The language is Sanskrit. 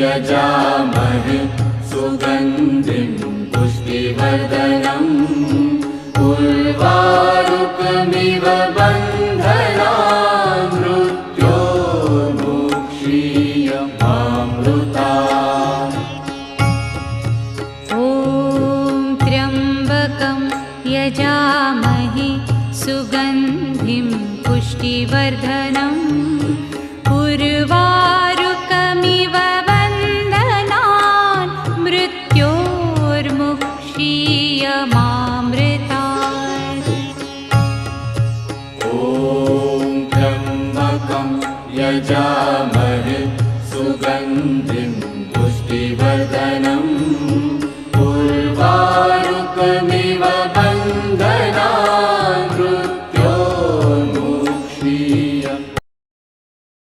यजामहे सुगन्धिं पुष्टिवर्धनम् उर्वारुकमिव बन्धनान् मृत्योर्मुक्षीयमामृतात्। ॐ त्र्यम्बकं यजामहे सुगन्धिं पुष्टिवर्धनम् उर्वारुकमिव बन्धनान् मृत्योर्मुक्षीयमामृतात्। ॐ त्र्यम्बकं यजामहे